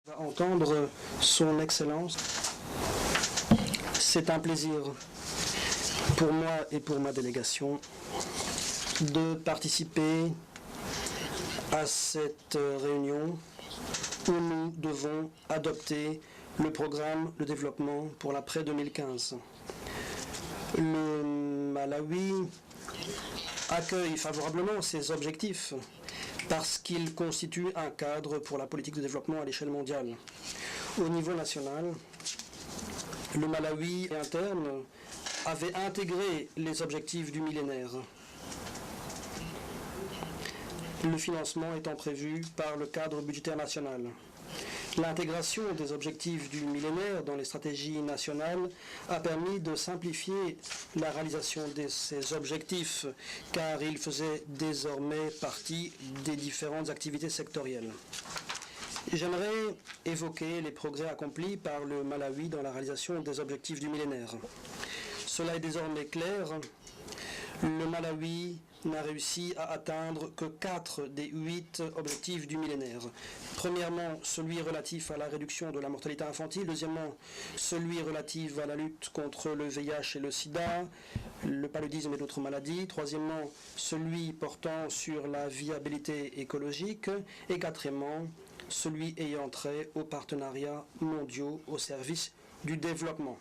Va entendre son Excellence. C'est un plaisir pour moi et pour ma délégation de participer à cette réunion où nous devons adopter le programme de développement pour l'après-2015. Le Malawi accueille favorablement ces objectifs parce qu'il constitue un cadre pour la politique de développement à l'échelle mondiale. Au niveau national, le Malawi interne avait intégré les objectifs du millénaire, le financement étant prévu par le cadre budgétaire national. L'intégration des objectifs du millénaire dans les stratégies nationales a permis de simplifier la réalisation de ces objectifs, car ils faisaient désormais partie des différentes activités sectorielles. J'aimerais évoquer les progrès accomplis par le Malawi dans la réalisation des objectifs du millénaire. Cela est désormais clair, le Malawi n'a réussi à atteindre que 4 des 8 objectifs du millénaire. Premièrement, celui relatif à la réduction de la mortalité infantile. Deuxièmement, celui relatif à la lutte contre le VIH et le sida, le paludisme et d'autres maladies. Troisièmement, celui portant sur la viabilité écologique. Et quatrièmement, celui ayant trait aux partenariats mondiaux au service du développement.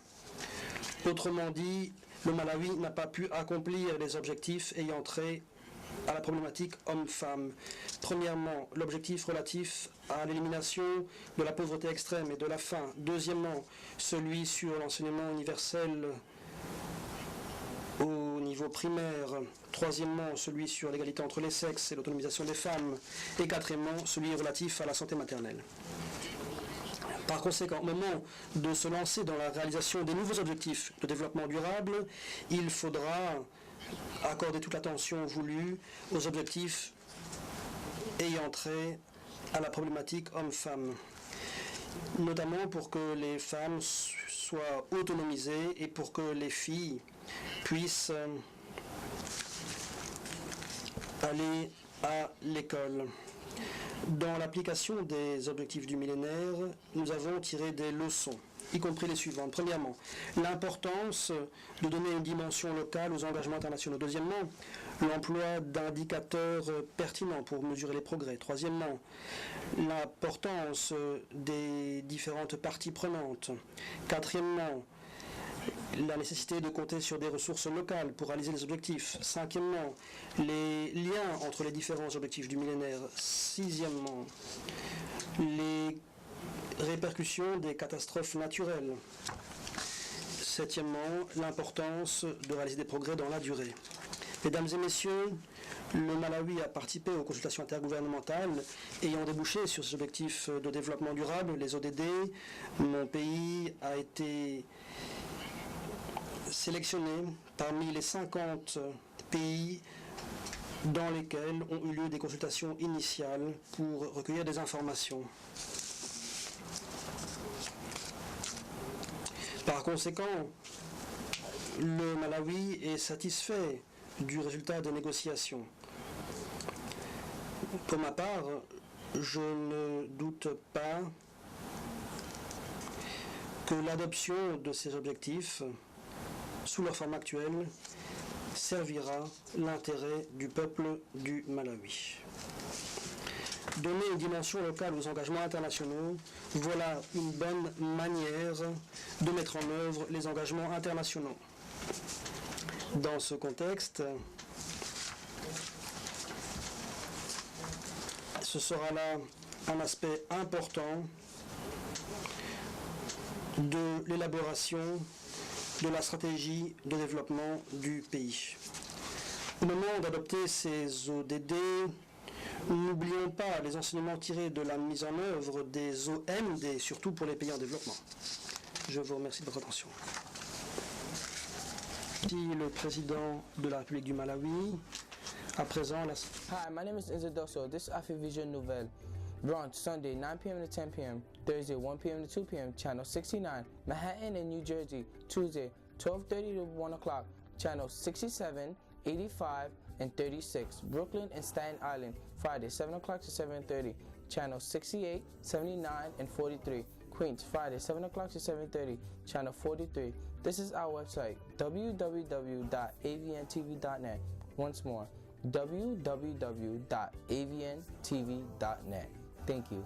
Autrement dit, le Malawi n'a pas pu accomplir les objectifs ayant trait à la problématique homme-femme. Premièrement, l'objectif relatif à l'élimination de la pauvreté extrême et de la faim. Deuxièmement, celui sur l'enseignement universel au niveau primaire. Troisièmement, celui sur l'égalité entre les sexes et l'autonomisation des femmes. Et quatrièmement, celui relatif à la santé maternelle. Par conséquent, au moment de se lancer dans la réalisation des nouveaux objectifs de développement durable, il faudra accorder toute l'attention voulue aux objectifs ayant trait à la problématique homme-femme, notamment pour que les femmes soient autonomisées et pour que les filles puissent aller à l'école. Dans l'application des objectifs du millénaire, nous avons tiré des leçons, y compris les suivantes. Premièrement, l'importance de donner une dimension locale aux engagements internationaux. Deuxièmement, l'emploi d'indicateurs pertinents pour mesurer les progrès. Troisièmement, l'importance des différentes parties prenantes. Quatrièmement, la nécessité de compter sur des ressources locales pour réaliser les objectifs. Cinquièmement, les liens entre les différents objectifs du millénaire. Sixièmement, les répercussions des catastrophes naturelles. Septièmement, l'importance de réaliser des progrès dans la durée. Mesdames et messieurs, le Malawi a participé aux consultations intergouvernementales ayant débouché sur ces objectifs de développement durable, les ODD. Mon pays a été sélectionné parmi les 50 pays dans lesquels ont eu lieu des consultations initiales pour recueillir des informations. Par conséquent, le Malawi est satisfait du résultat des négociations. Pour ma part, je ne doute pas que l'adoption de ces objectifs sous leur forme actuelle, servira l'intérêt du peuple du Malawi. Donner une dimension locale aux engagements internationaux, voilà une bonne manière de mettre en œuvre les engagements internationaux. Dans ce contexte, ce sera là un aspect important de l'élaboration de la stratégie de développement du pays. Au moment d'adopter ces ODD, n'oublions pas les enseignements tirés de la mise en œuvre des OMD, surtout pour les pays en développement. Je vous remercie de votre attention. Merci le président de la République du Malawi. À présent, la... Hi, my name is Izadoso. This is Afrovision Nouvelle. Run Sunday 9 p.m. to 10 p.m., Thursday 1 p.m. to 2 p.m., Channel 69, Manhattan and New Jersey, Tuesday 12:30 to 1 o'clock, Channel 67, 85, and 36, Brooklyn and Staten Island, Friday 7 o'clock to 7:30, channel 68, 79, and 43. Queens, Friday, 7 o'clock to 7:30, channel 43. This is our website, www.avntv.net. Once more, www.avntv.net. Thank you.